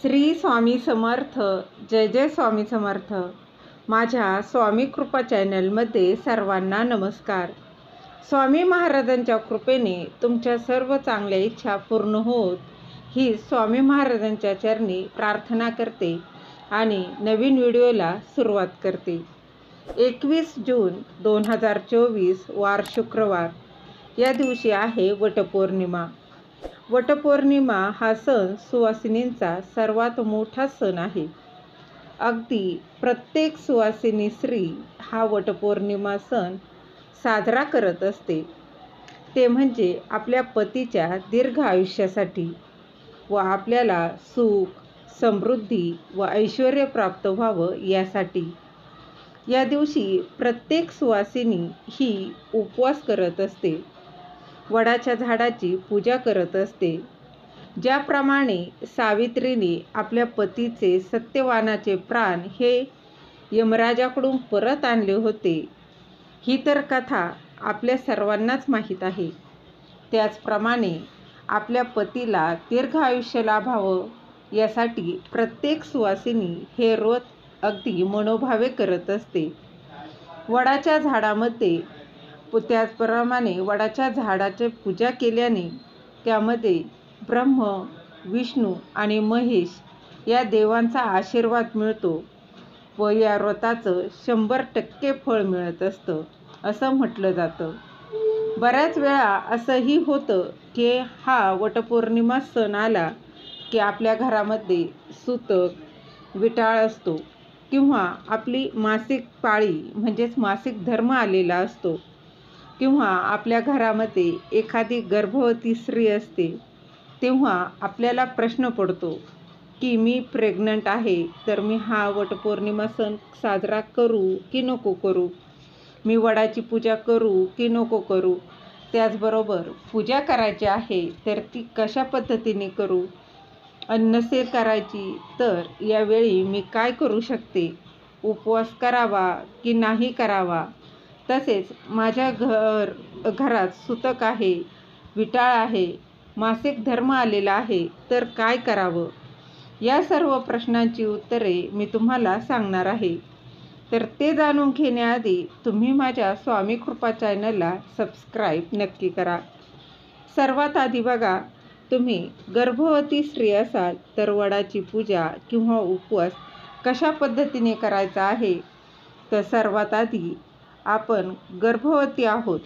श्री स्वामी समर्थ. जय जय स्वामी समर्थ. माझ्या स्वामी कृपा चॅनलमध्ये सर्वांना नमस्कार. स्वामी महाराजांच्या कृपेने तुमच्या सर्व चांगल्या इच्छा पूर्ण होत ही स्वामी महाराजांच्या चरणी प्रार्थना करते आणि नवीन व्हिडिओला सुरुवात करते. 21 जून 2024 वार शुक्रवार. या दिवशी आहे वटपौर्णिमा. वटपौर्णिमा हा सण सुवासिनींचा सर्वात मोठा सण आहे. अगदी प्रत्येक सुवासिनी स्त्री हा वटपौर्णिमा सण साजरा करत असते. ते म्हणजे आपल्या पतीच्या दीर्घ आयुष्यासाठी व आपल्याला सुख, समृद्धी व ऐश्वर्य प्राप्त व्हावं यासाठी. या दिवशी प्रत्येक सुवासिनी ही उपवास करत असते, वडाच्या झाडाची पूजा करत असते. ज्याप्रमाणे सावित्रीने आपल्या पतीचे सत्यवानाचे प्राण हे यमराजाकडून परत आणले होते, ही तर कथा आपल्या सर्वांनाच माहीत आहे. त्याचप्रमाणे आपल्या पतीला दीर्घ आयुष्य लाभावं यासाठी प्रत्येक सुवासिनी हे व्रत अगदी मनोभावे करत असते. वडाच्या झाडामध्ये त्याचप्रमाणे वडाच्या झाडाची पूजा केल्याने त्यामध्ये ब्रह्म, विष्णू आणि महेश या देवांचा आशीर्वाद मिळतो व या व्रताचं 100% फळ मिळत असतं असं म्हटलं जातं. बऱ्याच वेळा असंही होतं की हा वटपौर्णिमा सण आला की आपल्या घरामध्ये सुतक, विटाळ असतो किंवा आपली मासिक पाळी म्हणजेच मासिक धर्म आलेला असतो किंवा आपल्या घरामध्ये एखादी गर्भवती स्त्री असते. तेव्हा आपल्याला प्रश्न पडतो की मी प्रेग्नंट आहे, तर मी हा वटपौर्णिमा सण साजरा करू की नको करू, मी वडाची पूजा करू की नको करू, त्याचबरोबर पूजा करायची आहे तर ती कशा पद्धतीने करू, नसेल करायची तर यावेळी मी काय करू शकते, उपवास करावा की नाही करावा, तसेच माझ्या घरात सुतक आहे, विटाळ आहे, मासिक धर्म आलेला आहे तर काय करावं, या सर्व प्रश्नांची उत्तरे मी तुम्हाला सांगणार आहे. तर ते जाणून घेण्याआधी तुम्ही माझ्या स्वामी कृपा चॅनलला सबस्क्राईब नक्की करा. सर्वात आधी बघा, तुम्ही गर्भवती स्त्री असाल तर वडाची पूजा किंवा उपवास कशा पद्धतीने करायचा आहे. तर सर्वात आधी आपण गर्भवती आहोत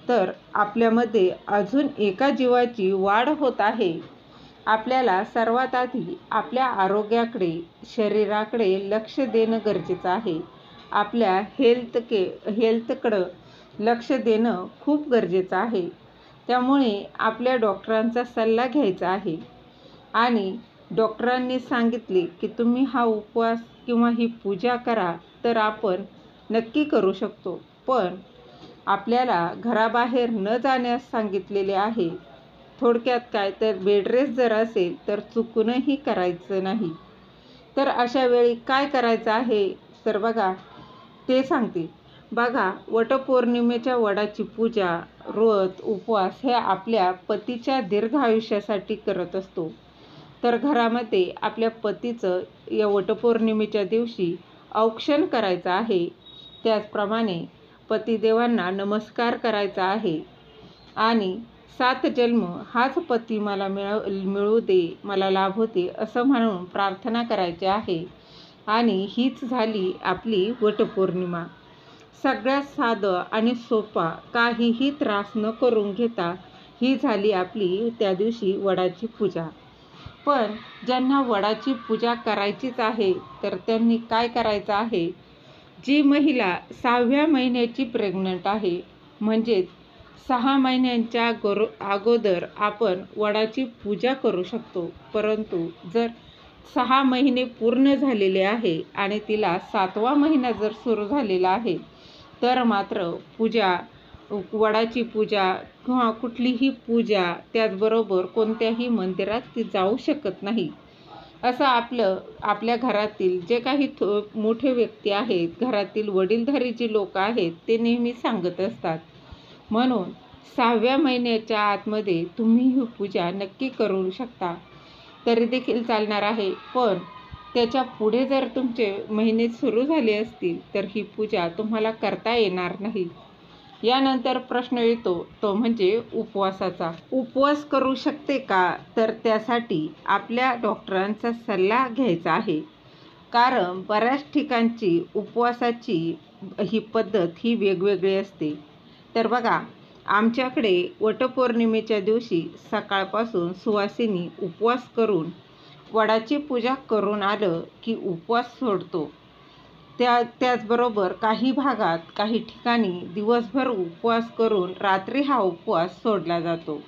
तर आपल्यामध्ये अजून एका जीवाची वाढ होत आहे. आपल्याला सर्वात आधी आपल्या आरोग्याकडे, शरीराकडे लक्ष देणं गरजेचं आहे. आपल्या हेल्थकडं लक्ष देणं खूप गरजेचं आहे. त्यामुळे आपल्या डॉक्टरांचा सल्ला घ्यायचा आहे आणि डॉक्टरांनी सांगितले की तुम्ही हा उपवास किंवा ही पूजा करा तर आपण नक्की करू शकतो. पण आपल्याला घराबाहेर न जाण्यास सांगितलेले आहे. थोडक्यात काय तर बेड रेस्ट जर असेल तर चुकूनही करायचं नाही. तर अशा वेळी काय करायचं आहे तर बघा ते सांगते. बघा, वटपौर्णिमेच्या वडाची पूजा, व्रत, उपवास हे आपल्या पतीच्या दीर्घ आयुष्यासाठी करत असतो. तर घरामध्ये आपल्या पतीचं या वटपौर्णिमेच्या दिवशी औक्षण करायचं आहे. त्याचप्रमाणे पतिदेवांना नमस्कार करायचा आहे आणि 7 जन्म हाच पती मला मिळू दे, मला लाभू दे असं म्हणून प्रार्थना करायची आहे. आणि हीच झाली आपली वटपौर्णिमा. सगळ्यात साधं आणि सोपा, काहीही त्रास न करून घेता ही झाली आपली त्या दिवशी वडाची पूजा. पण ज्यांना वडाची पूजा करायचीच आहे तर त्यांनी काय करायचं आहे. जी महिला 6व्या महिन्याची प्रेग्नंट आहे, म्हणजेच 6 महिन्यांच्या अगोदर आपण वडाची पूजा करू शकतो. परंतु जर 6 महिने पूर्ण झालेले आहे आणि तिला 7वा महिना जर सुरू झालेला आहे तर मात्र वडाची पूजा किंवा कुठलीही पूजा, त्याचबरोबर कोणत्याही मंदिरात ती जाऊ शकत नाही. असं आपल्या घरातील जे काही मोठे व्यक्ती आहेत, घरातील वडीलधारी जी लोक आहेत ते नेहमी सांगत असतात. म्हणून 6व्या महिन्याच्या आतमध्ये तुम्ही ही पूजा नक्की करू शकता. तरी देखील चालणार आहे. पण त्याच्या पुढे जर तुमचे महिने सुरू झाले असतील तर ही पूजा तुम्हाला करता येणार नाही. यानंतर प्रश्न येतो तो म्हणजे उपवासाचा. उपवास करू शकते का? तर त्यासाठी आपल्या डॉक्टरांचा सल्ला घ्यायचा आहे. कारण बऱ्याच ठिकाणची उपवासाची ही पद्धत ही वेगवेगळी असते. तर बघा, आमच्याकडे वटपौर्णिमेच्या दिवशी सकाळपासून सुवासिनी उपवास करून वडाची पूजा करून आलं की उपवास सोडतो. त्याचबरोबर काही भागात काही ठिकाणी दिवसभर उपवास करून रात्री हा उपवास सोडला जातो.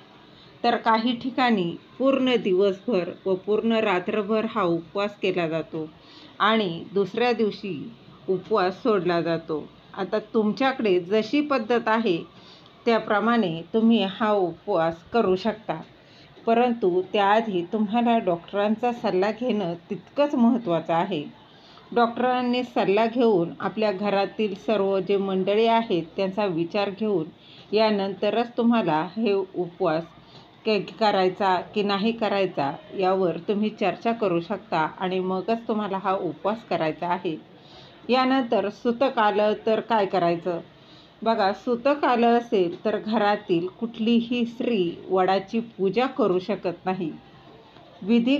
तर काही ठिकाणी पूर्ण दिवसभर व पूर्ण रात्रभर हा उपवास केला जातो आणि दुसऱ्या दिवशी उपवास सोडला जातो. आता तुमच्याकडे जशी पद्धत आहे त्याप्रमाणे तुम्ही हा उपवास करू शकता. परंतु त्याआधी तुम्हाला डॉक्टरांचा सल्ला घेणं तितकंच महत्त्वाचं आहे. डॉक्टरांनी सल्ला घेऊन आपल्या घरातील सर्व जे मंडळी आहेत त्यांचा विचार घेऊन यानंतरच तुम्हाला हे उपवास करायचा की नाही करायचा यावर तुम्ही चर्चा करू शकता आणि मगच तुम्हाला हा उपवास करायचा आहे. यानंतर सुतक आलं तर काय करायचं? बघा, सुतक आलं असेल तर घरातील कुठलीही स्त्री वडाची पूजा करू शकत नाही, विधी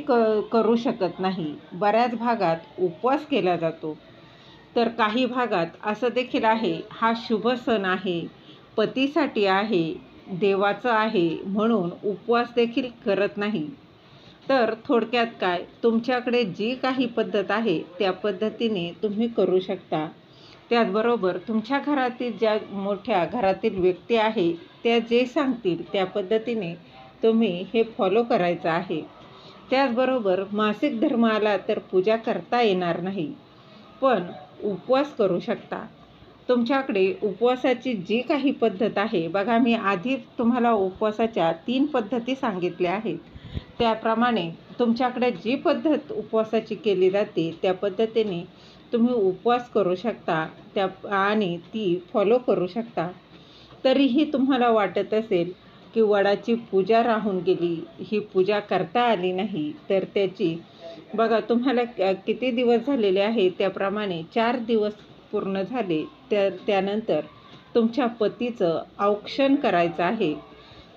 करू शकत नाही. बऱ्याच भागात उपवास केला जातो. तर काही भागात असं देखील आहे, हा शुभ सण आहे, पतीसाठी आहे, देवाचं आहे म्हणून उपवास देखील करत नाही. तर थोडक्यात काय, तुमच्याकडे जी काही पद्धत आहे त्या पद्धतीने तुम्ही करू शकता. त्याचबरोबर तुमच्या घरातील ज्या मोठ्या घरातील व्यक्ती आहे त्या जे सांगतील त्या पद्धतीने तुम्ही हे फॉलो करायचं आहे. त्याचबरोबर मासिक धर्म आला तर पूजा करता येणार नाही, पण उपवास करू शकता. तुमच्याकडे उपवासाची जी काही पद्धत आहे, बघा मी आधी तुम्हाला उपवासाच्या 3 पद्धती सांगितल्या आहेत. त्याप्रमाणे तुमच्याकडे जी पद्धत उपवासाची केली जाते त्या पद्धतीने तुम्ही उपवास करू शकता आणि ती फॉलो करू शकता. तरीही तुम्हाला वाटत असेल की वडाची पूजा राहून गेली, ही पूजा करता आली नाही, तर त्याची बघा तुम्हाला किती दिवस झालेले आहे त्याप्रमाणे 4 दिवस पूर्ण झाले तर त्यानंतर तुमच्या पतीचं औक्षण करायचं आहे.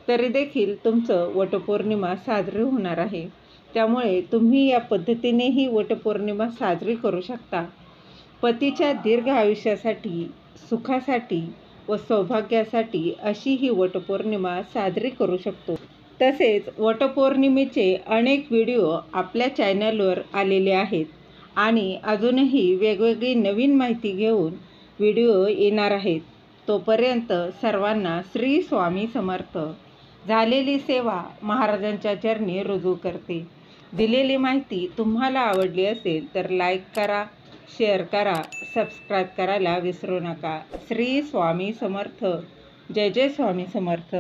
तरी देखील तुमचं वटपौर्णिमा साजरी होणार आहे. त्यामुळे तुम्ही या पद्धतीनेही वटपौर्णिमा साजरी करू शकता. पतीच्या दीर्घ आयुष्यासाठी, सुखासाठी व सौभाग्यासाठी अशी ही वटपौर्णिमा साजरी करू शकतो. तसेच वटपौर्णिमेचे अनेक व्हिडिओ आपल्या चॅनलवर आलेले आहेत आणि अजूनही वेगवेगळी नवीन माहिती घेऊन व्हिडिओ येणार आहेत. तोपर्यंत सर्वांना श्री स्वामी समर्थ. झालेली सेवा महाराजांच्या चरणी रुजू करते. दिलेली माहिती तुम्हाला आवडली असेल तर लाईक करा, शेअर करा, सबस्क्राईब करायला विसरू नका. श्री स्वामी समर्थ. जय जय स्वामी समर्थ.